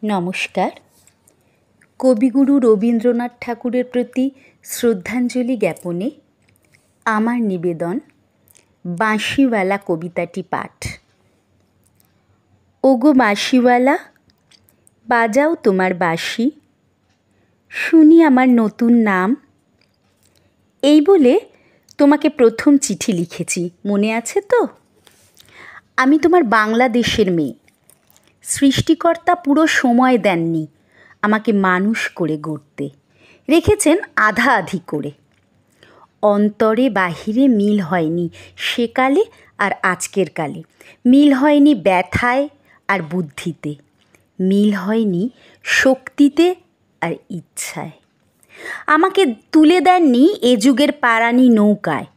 নমস্কার। কবিগুরু রবীন্দ্রনাথ ঠাকুরের প্রতি শ্রদ্ধাঞ্জলি জ্ঞাপনে আমার নিবেদন বাঁশিওয়ালা কবিতাটি পাঠ। ওগো বাঁশিওয়ালা, বাজাও তোমার বাঁশি, শুনি আমার নতুন নাম। এই বলে তোমাকে প্রথম চিঠি লিখেছি, মনে আছে তো? আমি তোমার বাংলাদেশের মেয়ে। সৃষ্টিকর্তা পুরো সময় দেননি আমাকে মানুষ করে গড়তে, রেখেছেন আধা আধি করে। অন্তরে বাহিরে মিল হয়নি সেকালে আর আজকের কালে, মিল হয়নি ব্যথায় আর বুদ্ধিতে, মিল হয়নি শক্তিতে আর ইচ্ছায়। আমাকে তুলে দেননি এ যুগের পারানি নৌকায়,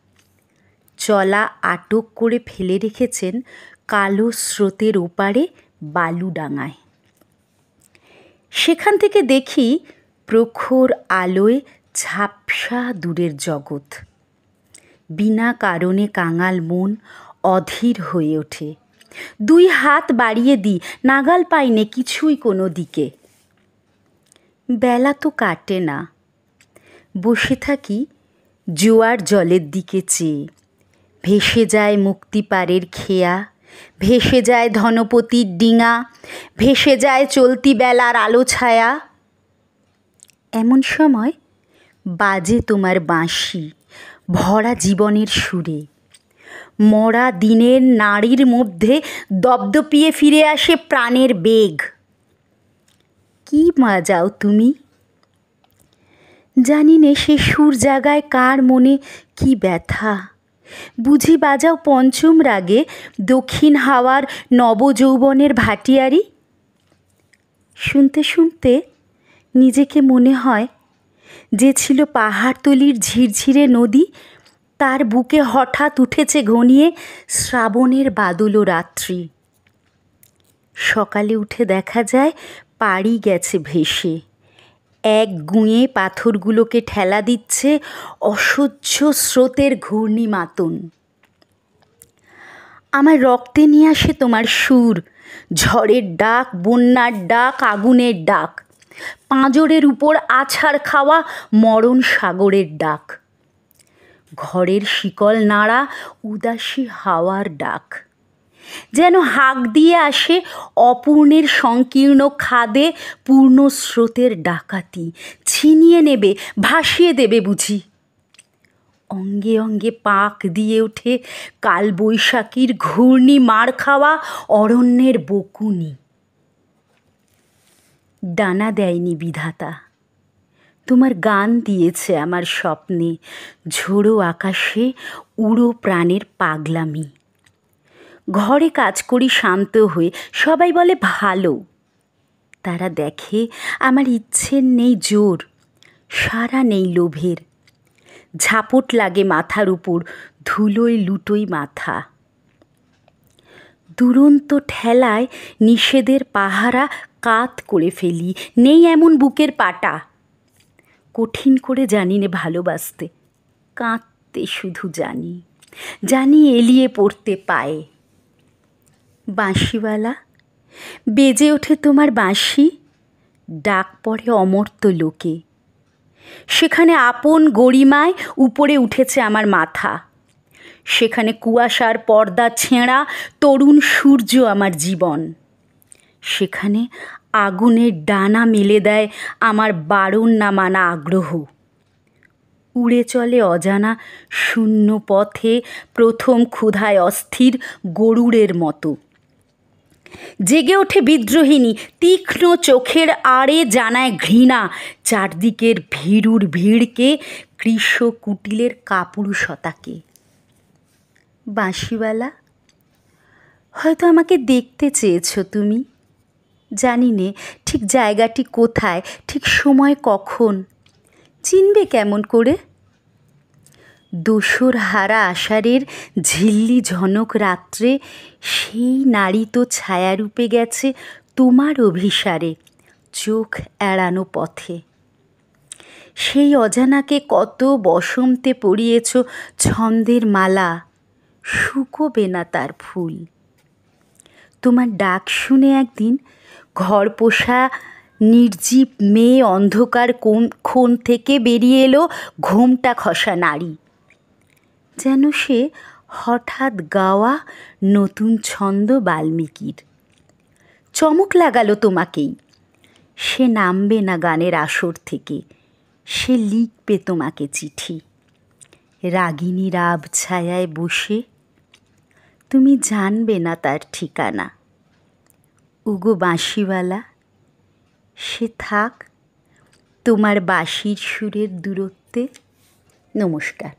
চলা আটক করে ফেলে রেখেছেন কালো স্রোতের ওপারে বালুডাঙায়। সেখান থেকে দেখি প্রখর আলোয় ঝাপসা দূরের জগৎ। বিনা কারণে কাঙাল মন অধীর হয়ে ওঠে। দুই হাত বাড়িয়ে দিই, নাগাল পাই নে কিছুই কোনো দিকে। বেলা তো কাটে না, বসে থাকি জোয়ার জলের দিকে চেয়ে। ভেসে যায় মুক্তিপাড়ের খেয়া, ভেসে যায় ধনপতির ডিঙা, ভেসে যায় চলতি বেলার আলো ছায়া। এমন সময় বাজে তোমার বাঁশি ভরা জীবনের সুরে। মরা দিনের নাড়ির মধ্যে দপদপিয়ে ফিরে আসে প্রাণের বেগ। কি বাজাও তুমি? জানি নে সে সুর জাগায় কার মনে কি ব্যথা। বুঝি বাজাও পঞ্চম রাগে দক্ষিণ হাওয়ার নবযৌবনের ভাটিয়ারি। শুনতে শুনতে নিজেকে মনে হয় যে ছিল পাহাড়তলির ঝিরঝিরে নদী, তার বুকে হঠাৎ উঠেছে ঘনিয়ে শ্রাবণের বাদল রাত্রি। সকালে উঠে দেখা যায় পাড়ি গেছে ভেসে, এক গুঁয়ে পাথরগুলোকে ঠেলা দিচ্ছে অসহ্য স্রোতের ঘূর্ণি মাতন। আমার রক্তে নিয়ে আসে তোমার সুর, ঝড়ের ডাক, বন্যার ডাক, আগুনের ডাক, পাঁজরের উপর আছাড় খাওয়া মরণ সাগরের ডাক, ঘরের শিকল নাড়া উদাসী হাওয়ার ডাক। যেন হাঁক দিয়ে আসে অপূর্ণের সংকীর্ণ খাদে পূর্ণ স্রোতের ডাকাতি, ছিনিয়ে নেবে, ভাসিয়ে দেবে বুঝি। অঙ্গে অঙ্গে পাক দিয়ে ওঠে কালবৈশাখীর ঘূর্ণি মার খাওয়া অরণ্যের বকুনি। ডানা দেয়নি বিধাতা, তোমার গান দিয়েছে আমার স্বপ্নে ঝোড়ো আকাশে উড়ো প্রাণের পাগলামি। ঘরে কাজ করি শান্ত হয়ে, সবাই বলে ভালো। তারা দেখে আমার ইচ্ছের নেই জোর, সারা নেই লোভের। ঝাপট লাগে মাথার উপর, ধুলোয় লুটোই মাথা। দুরন্ত ঠেলায় নিষেধের পাহারা কাত করে ফেলি, নেই এমন বুকের পাটা। কঠিন করে জানি নে ভালোবাসতে, কাঁদতে শুধু জানি, জানি এলিয়ে পড়তে পায়ে। বাঁশিওয়ালা, বেজে ওঠে তোমার বাঁশি, ডাক পড়ে অমর্ত্য লোকে। সেখানে আপন গরিমায় উপরে উঠেছে আমার মাথা, সেখানে কুয়াশার পর্দা ছেঁড়া তরুণ সূর্য আমার জীবন। সেখানে আগুনের ডানা মেলে দেয় আমার বারণ না মানা আগ্রহ। উড়ে চলে অজানা শূন্য পথে প্রথম ক্ষুধায় অস্থির গরুড়ের মতো। জেগে ওঠে বিদ্রোহিণী, তীক্ষ্ণ চোখের আড়ে জানায় ঘৃণা চারদিকের ভীরুর ভিড়কে, কৃষ কুটিলের কাপুরুষতাকে। বাঁশিওয়ালা, হয়তো আমাকে দেখতে চেয়েছো তুমি, জানি নে ঠিক জায়গাটি কোথায়, ঠিক সময় কখন, চিনবে কেমন করে? দোসর হারা আষাঢ়ের ঝিল্লি ঝনক রাত্রে সেই নারী তো ছায়ারূপে গেছে তোমার অভিসারে চোখ এড়ানো পথে। সেই অজানাকে কত বসন্তে পরিয়েছ ছন্দের মালা, শুকোবে না তার ফুল। তোমার ডাক শুনে একদিন ঘর পোষা নির্জীব মেয়ে অন্ধকার কোণ থেকে বেরিয়ে এলো ঘোমটা খসা নারী, যেন সে হঠাৎ গাওয়া নতুন ছন্দ বাল্মীকির। চমক লাগালো তোমাকেই। সে নামবে না গানের আসর থেকে, সে লিখবে তোমাকে চিঠি। রাগিনীর আবছায়ায় বসে তুমি জানবে না তার ঠিকানা। উগো বাঁশিওয়ালা, সে থাক তোমার বাঁশির সুরের দূরত্বে। নমস্কার।